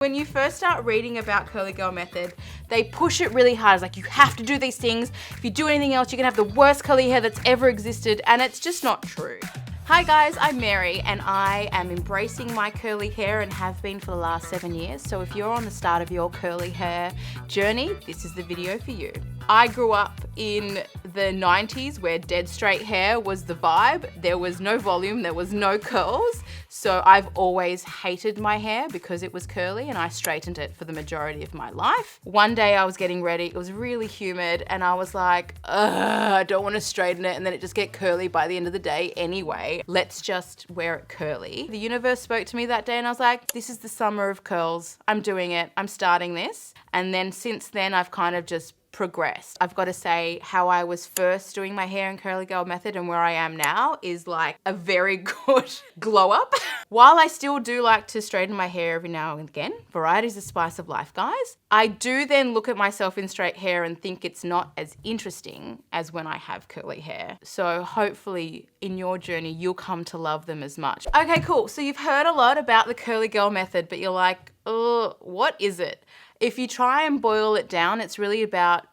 When you first start reading about Curly Girl Method, they push it really hard. It's like, you have to do these things. If you do anything else, you're gonna have the worst curly hair that's ever existed, and it's just not true. Hi guys, I'm Mary, and I am embracing my curly hair and have been for the last 7 years. So if you're on the start of your curly hair journey, this is the video for you. I grew up in the 90s where dead straight hair was the vibe. There was no volume, there was no curls. So I've always hated my hair because it was curly, and I straightened it for the majority of my life. One day I was getting ready, it was really humid, and I was like, I don't want to straighten it and then it just get curly by the end of the day anyway. Let's just wear it curly. The universe spoke to me that day and I was like, this is the summer of curls. I'm doing it, I'm starting this. And then since then I've kind of just progressed. I've got to say, how I was first doing my hair in Curly Girl Method and where I am now is like a very good glow up. While I still do like to straighten my hair every now and again, variety's the spice of life, guys, I do then look at myself in straight hair and think it's not as interesting as when I have curly hair. So hopefully in your journey, you'll come to love them as much. Okay, cool. So you've heard a lot about the Curly Girl Method, but you're like, oh, what is it? If you try and boil it down, it's really about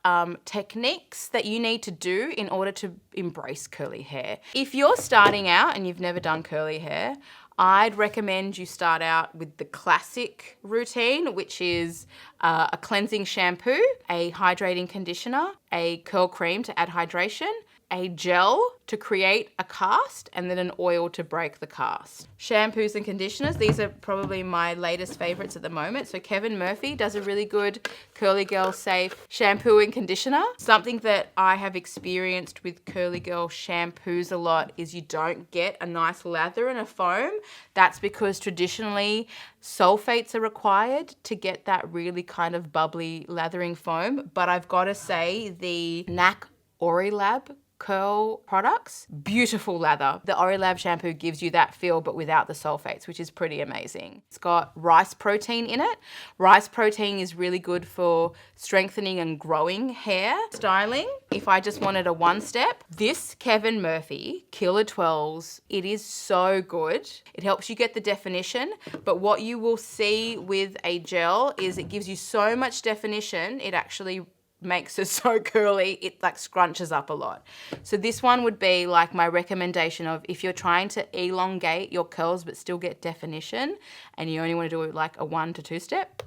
techniques that you need to do in order to embrace curly hair. If you're starting out and you've never done curly hair, I'd recommend you start out with the classic routine, which is a cleansing shampoo, a hydrating conditioner, a curl cream to add hydration, a gel to create a cast, and then an oil to break the cast. Shampoos and conditioners, these are probably my latest favorites at the moment. So Kevin Murphy does a really good Curly Girl safe shampoo and conditioner. Something that I have experienced with Curly Girl shampoos a lot is you don't get a nice lather and a foam. That's because traditionally sulfates are required to get that really kind of bubbly lathering foam. But I've got to say, the NAC Orilab curl products, beautiful lather. The Orilab shampoo gives you that feel but without the sulfates, which is pretty amazing. It's got rice protein in it. Rice protein is really good for strengthening and growing hair. Styling, if I just wanted a one step, this Kevin Murphy Killer Twirls, it is so good. It helps you get the definition, but what you will see with a gel is it gives you so much definition, it actually makes it so curly, it like scrunches up a lot. So this one would be like my recommendation of if you're trying to elongate your curls but still get definition and you only want to do it like a 1 to 2 step,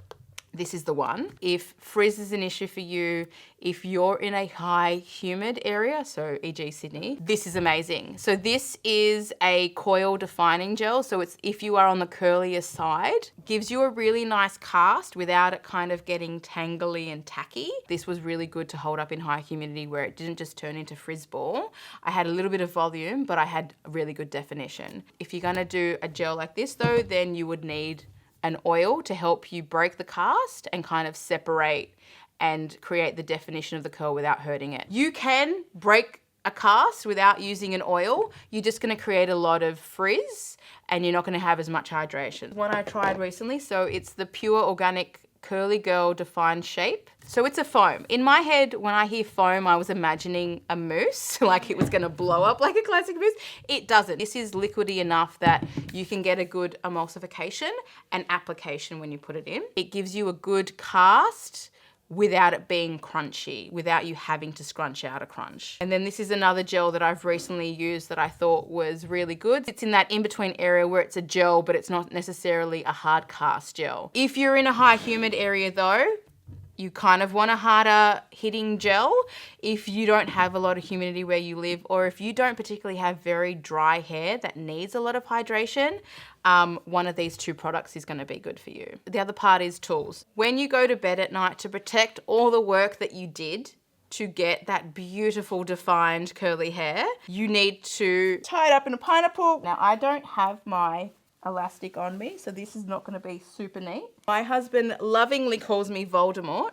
this is the one. If frizz is an issue for you, if you're in a high humid area, so e.g. Sydney, this is amazing. So this is a coil defining gel. So it's if you are on the curlier side, gives you a really nice cast without it kind of getting tangly and tacky. This was really good to hold up in high humidity where it didn't just turn into frizz ball. I had a little bit of volume, but I had really good definition. If you're gonna do a gel like this though, then you would need an oil to help you break the cast and kind of separate and create the definition of the curl without hurting it. You can break a cast without using an oil. You're just gonna create a lot of frizz and you're not gonna have as much hydration. One I tried recently, so it's the Pure Organic Curly Girl Defined Shape. So it's a foam. In my head, when I hear foam, I was imagining a mousse, like it was gonna blow up like a classic mousse. It doesn't. This is liquidy enough that you can get a good emulsification and application when you put it in. It gives you a good cast without it being crunchy, without you having to scrunch out a crunch. And then this is another gel that I've recently used that I thought was really good. It's in that in-between area where it's a gel, but it's not necessarily a hard cast gel. If you're in a high humid area though, you kind of want a harder hitting gel if you don't have a lot of humidity where you live, or if you don't particularly have very dry hair that needs a lot of hydration, one of these two products is gonna be good for you. The other part is tools. When you go to bed at night, to protect all the work that you did to get that beautiful defined curly hair, you need to tie it up in a pineapple. Now I don't have my elastic on me, so this is not going to be super neat. My husband lovingly calls me Voldemort.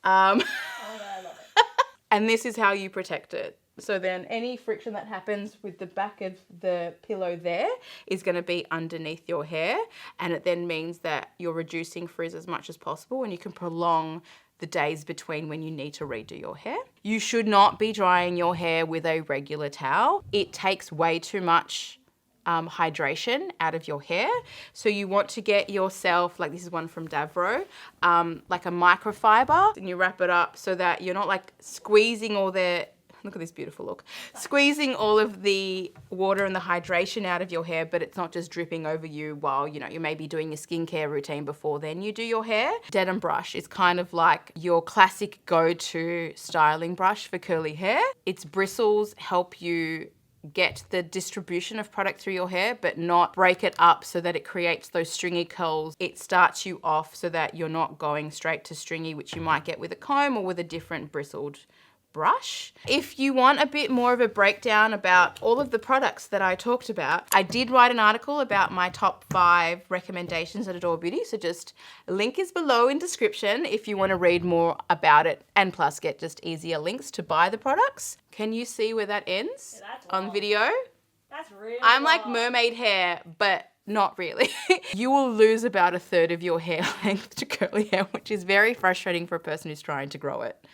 I love it. And this is how you protect it. So then any friction that happens with the back of the pillow there is going to be underneath your hair, and it then means that you're reducing frizz as much as possible and you can prolong the days between when you need to redo your hair. You should not be drying your hair with a regular towel. It takes way too much hydration out of your hair. So you want to get yourself, like this is one from Davro, like a microfiber, and you wrap it up so that you're not like squeezing all the, look at this beautiful look, squeezing all of the water and the hydration out of your hair, but it's not just dripping over you while, you know, you may be doing your skincare routine before then you do your hair. Denim brush is kind of like your classic go-to styling brush for curly hair. Its bristles help you get the distribution of product through your hair, but not break it up so that it creates those stringy curls. It starts you off so that you're not going straight to stringy, which you might get with a comb or with a different bristled brush. If you want a bit more of a breakdown about all of the products that I talked about, I did write an article about my top 5 recommendations at Adore Beauty, so just a link is below in description if you want to read more about it and plus get just easier links to buy the products. Can you see where that ends on video? That's really I'm like long. mermaid hair, but not really. You will lose about 1/3 of your hair length to curly hair, which is very frustrating for a person who's trying to grow it.